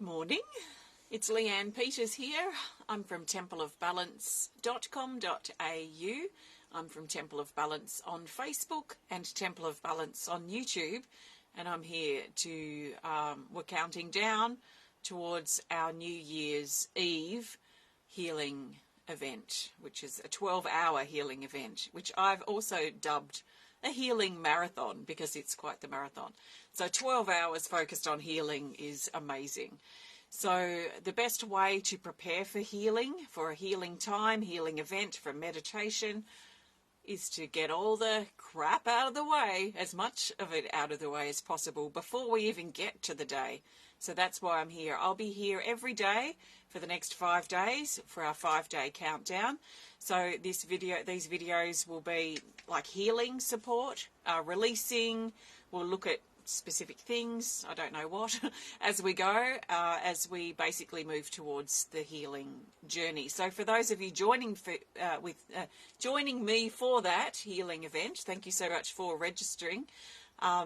Morning, it's Leanne Peters here. I'm from templeofbalance.com.au. I'm from Temple of Balance on Facebook and Temple of Balance on YouTube, and I'm here to, we're counting down towards our New Year's Eve healing event, which is a 12-hour healing event, which I've also dubbed a healing marathon because it's quite the marathon. So 12 hours focused on healing is amazing. So the best way to prepare for healing, for a healing time, healing event, for meditation, is to get all the crap out of the way, as much of it out of the way as possible before we even get to the day. So that's why I'm here. I'll be here every day for the next 5 days for our 5-day countdown. So these videos will be like healing support, releasing. We'll look at specific things, I don't know what, as we go, as we basically move towards the healing journey. So for those of you joining me for that healing event, thank you so much for registering.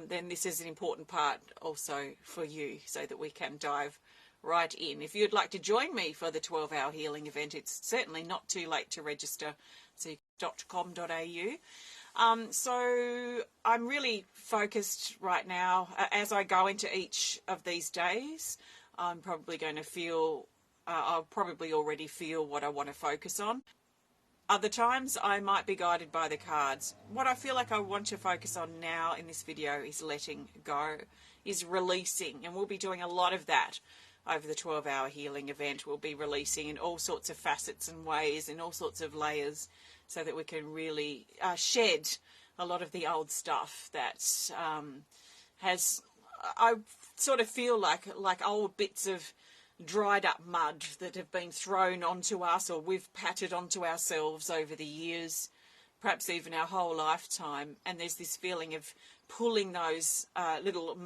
Then this is an important part also for you, so that we can dive right in. If you'd like to join me for the 12-hour healing event, it's certainly not too late to register. So .com.au. So I'm really focused right now. As I go into each of these days, I'm probably going to feel, I'll probably already feel what I want to focus on. Other times I might be guided by the cards. What I feel like I want to focus on now in this video is letting go, is releasing, and we'll be doing a lot of that over the 12-hour healing event. We'll be releasing in all sorts of facets and ways, in all sorts of layers, so that we can really shed a lot of the old stuff that I sort of feel like old bits of dried up mud that have been thrown onto us, or we've patted onto ourselves over the years, perhaps even our whole lifetime. And there's this feeling of pulling those little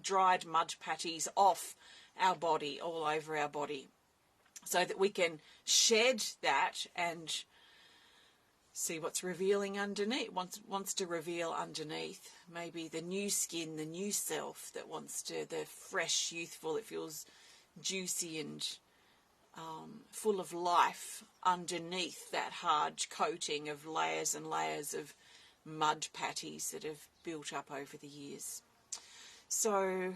dried mud patties off our body, all over our body, so that we can shed that and see what's revealing underneath, wants to reveal underneath. Maybe the new skin, the new self that wants to, the fresh, youthful, it feels juicy and full of life underneath that hard coating of layers and layers of mud patties that have built up over the years. So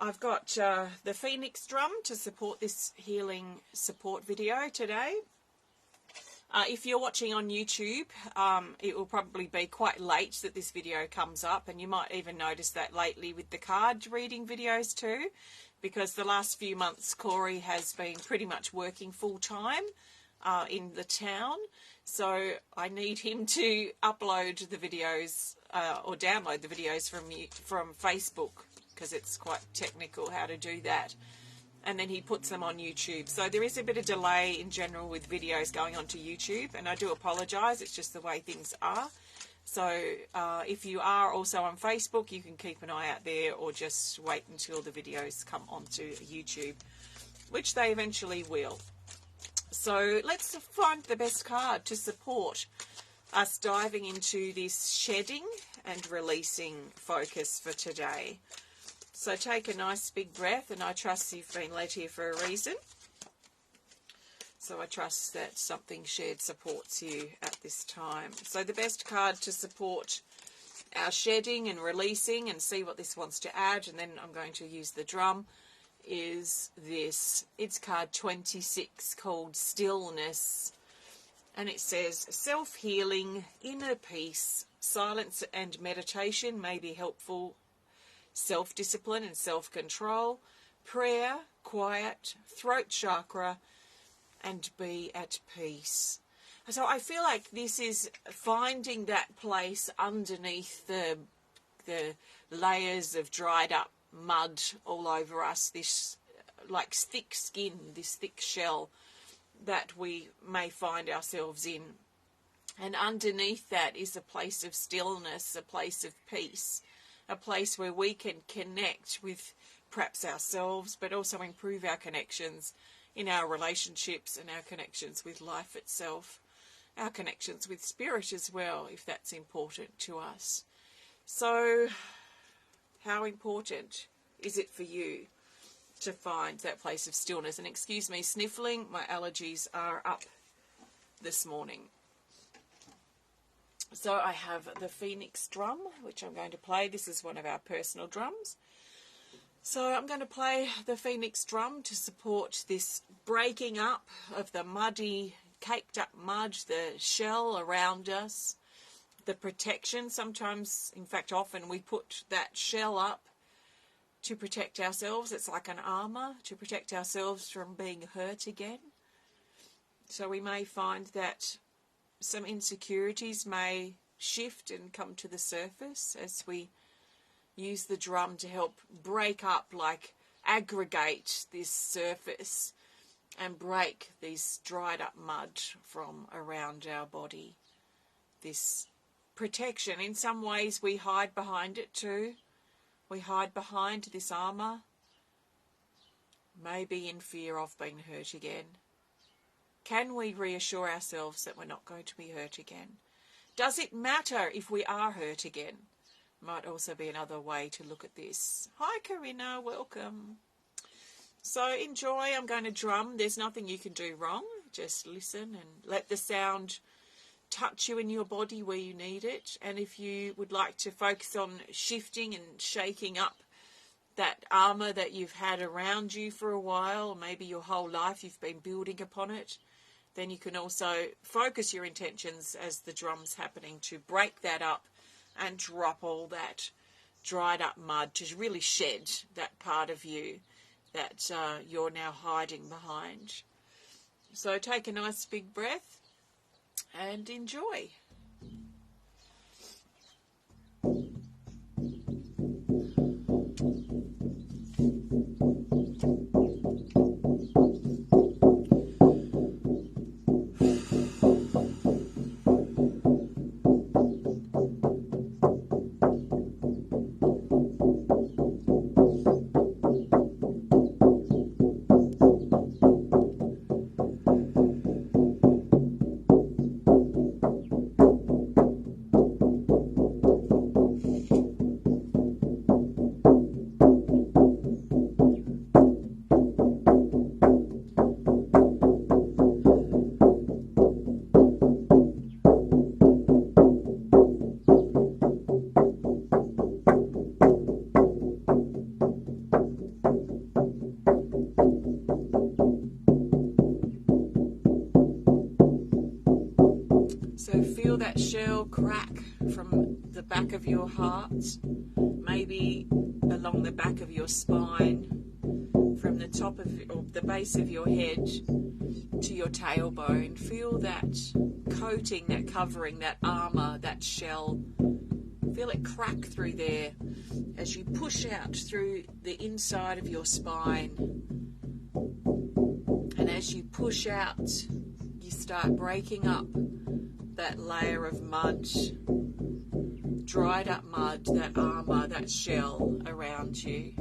I've got the Phoenix drum to support this healing support video today. If you're watching on YouTube, it will probably be quite late that this video comes up, and you might even notice that lately with the card reading videos too, because the last few months Corey has been pretty much working full-time in the town, so I need him to upload the videos or download the videos from Facebook, because it's quite technical how to do that. And then he puts them on YouTube. So there is a bit of delay in general with videos going onto YouTube, and I do apologise, it's just the way things are. So if you are also on Facebook, you can keep an eye out there, or just wait until the videos come onto YouTube, which they eventually will. So let's find the best card to support us diving into this shedding and releasing focus for today. So take a nice big breath, and I trust you've been led here for a reason. So I trust that something shared supports you at this time. So the best card to support our shedding and releasing, and see what this wants to add, and then I'm going to use the drum, is this. It's card 26, called Stillness. And it says, self-healing, inner peace, silence and meditation may be helpful. Self-discipline and self-control, prayer, quiet, throat chakra, and be at peace. So I feel like this is finding that place underneath the layers of dried up mud all over us, this like thick skin, this thick shell that we may find ourselves in. And underneath that is a place of stillness, a place of peace, a place where we can connect with perhaps ourselves, but also improve our connections in our relationships and our connections with life itself, our connections with spirit as well, if that's important to us. So how important is it for you? to find that place of stillness. And excuse me, sniffling, my allergies are up this morning. So I have the Phoenix drum, which I'm going to play. This is one of our personal drums. So I'm going to play the Phoenix drum to support this breaking up of the muddy, caked up mud, the shell around us, the protection. Sometimes, in fact, often we put that shell up to protect ourselves. It's like an armor to protect ourselves from being hurt again. So we may find that some insecurities may shift and come to the surface as we use the drum to help break up, like aggregate this surface and break these dried up mud from around our body. This protection, in some ways we hide behind it too. We hide behind this armor, maybe in fear of being hurt again. Can we reassure ourselves that we're not going to be hurt again? Does it matter if we are hurt again? Might also be another way to look at this. Hi Karina, welcome. So enjoy. I'm going to drum. There's nothing you can do wrong. Just listen and let the sound touch you in your body where you need it. And if you would like to focus on shifting and shaking up that armor that you've had around you for a while, or maybe your whole life you've been building upon it, then you can also focus your intentions as the drum's happening to break that up and drop all that dried up mud, to really shed that part of you that you're now hiding behind. So take a nice big breath and enjoy. So feel that shell crack from the back of your heart, maybe along the back of your spine, from the top of or the base of your head to your tailbone. Feel that coating, that covering, that armor, that shell. Feel it crack through there as you push out through the inside of your spine. And as you push out, you start breaking up that layer of mud, dried up mud, that armor, that shell around you.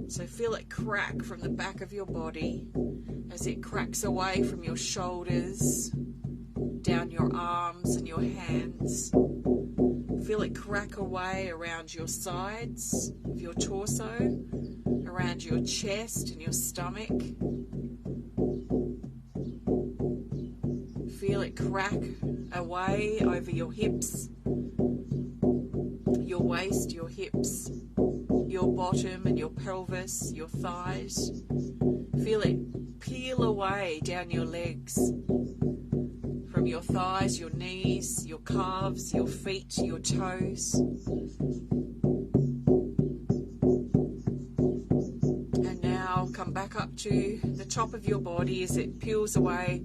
So feel it crack from the back of your body as it cracks away from your shoulders, down your arms and your hands. Feel it crack away around your sides of your torso, around your chest and your stomach. Feel it crack away over your hips, your waist, your hips, your bottom and your pelvis, your thighs. Feel it peel away down your legs, from your thighs, your knees, your calves, your feet, your toes. And now come back up to the top of your body as it peels away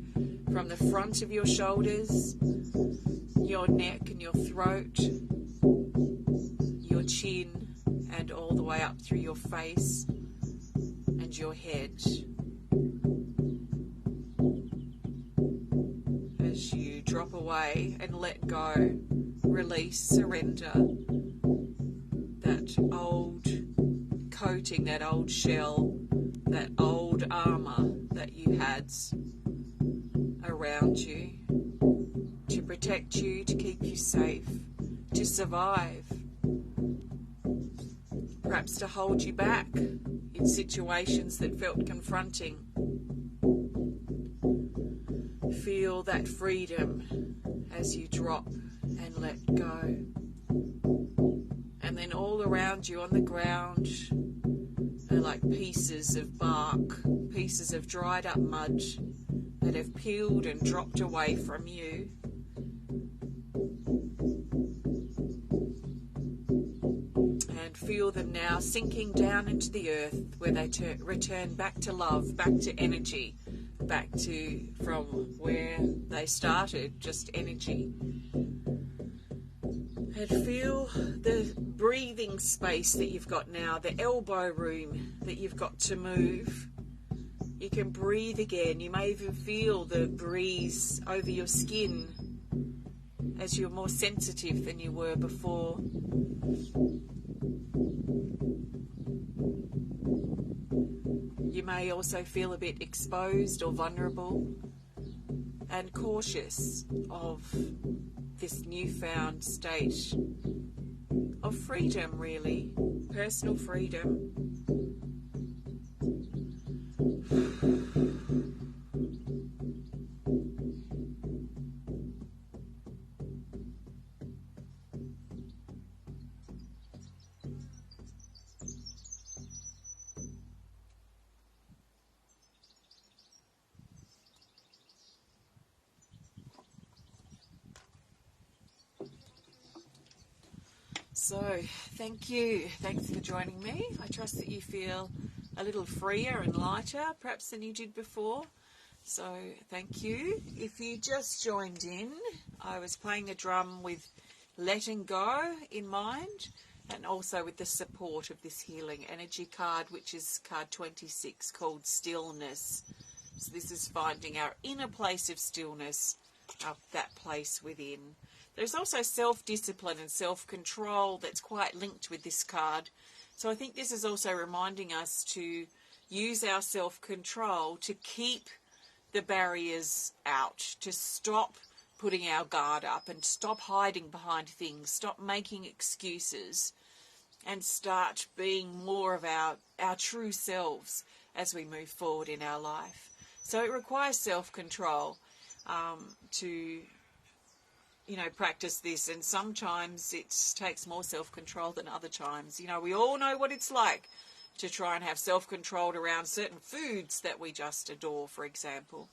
from the front of your shoulders, your neck and your throat, your chin, and all the way up through your face and your head. As you drop away and let go, release, surrender that old coating, that old shell, that old armor that you had around you to protect you, to keep you safe, to survive, perhaps to hold you back in situations that felt confronting. Feel that freedom as you drop and let go. And then all around you on the ground are like pieces of bark, pieces of dried up mud that have peeled and dropped away from you. And feel them now sinking down into the earth, where they return back to love, back to energy, back to from where they started, just energy. And feel the breathing space that you've got now, the elbow room that you've got to move. You can breathe again. You may even feel the breeze over your skin as you're more sensitive than you were before. You may also feel a bit exposed or vulnerable and cautious of this newfound state of freedom, really, personal freedom. So, thank you. Thanks for joining me. I trust that you feel a little freer and lighter, perhaps, than you did before. So, thank you. If you just joined in, I was playing the drum with letting go in mind, and also with the support of this healing energy card, which is card 26, called Stillness. So this is finding our inner place of stillness, that place within. There's also self-discipline and self-control that's quite linked with this card. So I think this is also reminding us to use our self-control to keep the barriers out, to stop putting our guard up and stop hiding behind things, stop making excuses, and start being more of our true selves as we move forward in our life. So it requires self-control to practice this, and sometimes it takes more self-control than other times. We all know what it's like to try and have self-control around certain foods that we just adore, for example,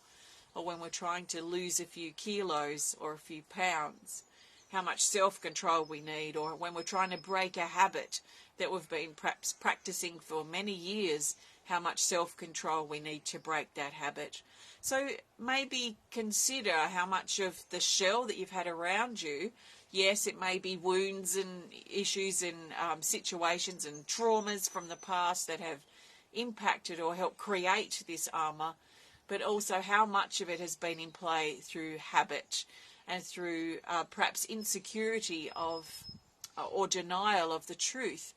or when we're trying to lose a few kilos or a few pounds, how much self-control we need, or when we're trying to break a habit that we've been perhaps practicing for many years, how much self-control we need to break that habit. So maybe consider how much of the shell that you've had around you, yes, it may be wounds and issues and situations and traumas from the past that have impacted or helped create this armour, but also how much of it has been in play through habit and through perhaps insecurity of or denial of the truth.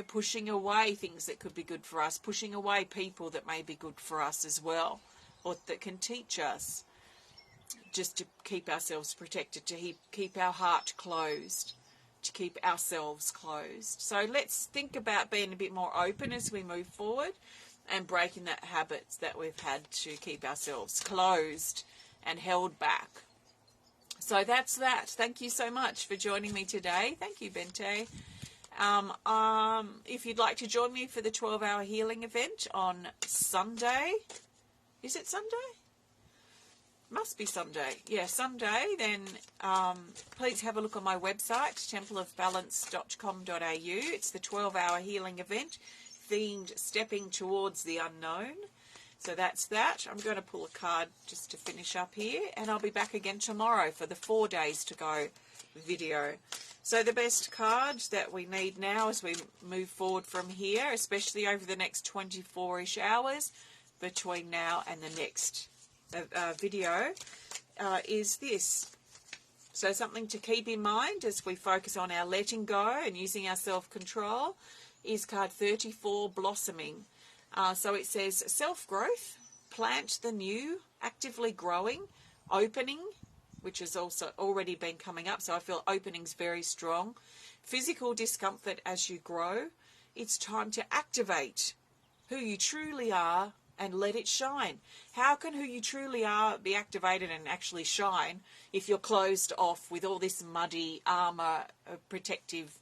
Pushing away things that could be good for us, pushing away people that may be good for us as well, or that can teach us, just to keep ourselves protected, to keep our heart closed, to keep ourselves closed. So let's think about being a bit more open as we move forward and breaking that habits that we've had to keep ourselves closed and held back. So that's that. Thank you so much for joining me today. Thank you, Bente. If you'd like to join me for the 12-hour healing event on Sunday, is it Sunday? Must be Sunday. Yeah, Sunday. Then please have a look on my website, templeofbalance.com.au. It's the 12-hour healing event themed Stepping Towards the Unknown. So that's that. I'm going to pull a card just to finish up here, and I'll be back again tomorrow for the 4 days to go video. So the best card that we need now as we move forward from here, especially over the next 24-ish hours between now and the next video, is this. So something to keep in mind as we focus on our letting go and using our self-control is card 34, Blossoming. So it says self-growth, plant the new, actively growing, opening, which has also already been coming up, so I feel opening's very strong. Physical discomfort as you grow. It's time to activate who you truly are and let it shine. How can who you truly are be activated and actually shine if you're closed off with all this muddy armor, protective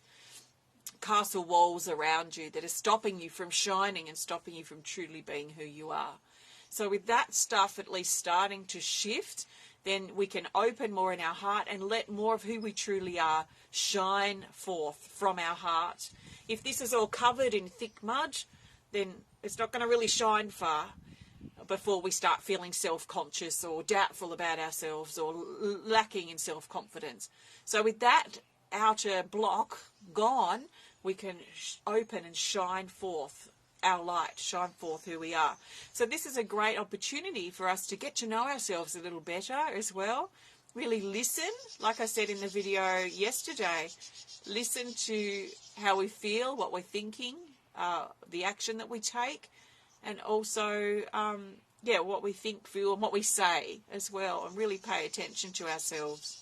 castle walls around you that are stopping you from shining and stopping you from truly being who you are? So with that stuff at least starting to shift, then we can open more in our heart and let more of who we truly are shine forth from our heart. If this is all covered in thick mud, then it's not going to really shine far before we start feeling self-conscious or doubtful about ourselves or lacking in self-confidence. So with that outer block gone, we can open and shine forth our light, shine forth who we are. So this is a great opportunity for us to get to know ourselves a little better as well. Really listen, like I said in the video yesterday, listen to how we feel, what we're thinking, the action that we take, and also, what we think, feel, and what we say as well, and really pay attention to ourselves.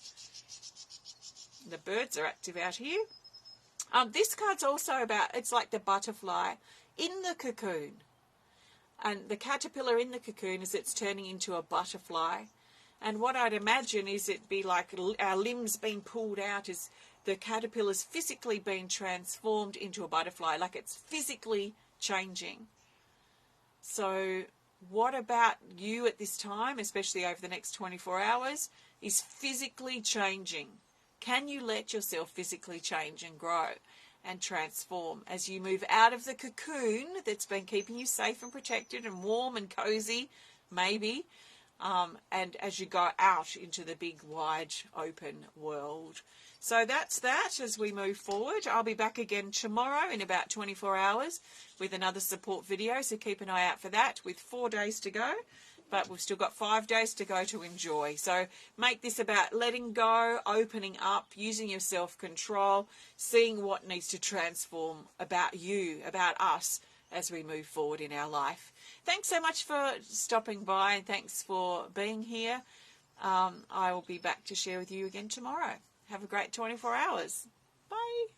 The birds are active out here. This card's also about, it's like the butterfly in the cocoon. And the caterpillar in the cocoon as it's turning into a butterfly. And what I'd imagine is it'd be like our limbs being pulled out as the caterpillar's physically being transformed into a butterfly, like it's physically changing. So what about you at this time, especially over the next 24 hours, is physically changing? Can you let yourself physically change and grow and transform as you move out of the cocoon that's been keeping you safe and protected and warm and cozy, maybe, and as you go out into the big, wide, open world? So that's that as we move forward. I'll be back again tomorrow in about 24 hours with another support video, so keep an eye out for that with 4 days to go. But we've still got 5 days to go to enjoy. So make this about letting go, opening up, using your self-control, seeing what needs to transform about you, about us, as we move forward in our life. Thanks so much for stopping by, and thanks for being here. I will be back to share with you again tomorrow. Have a great 24 hours. Bye.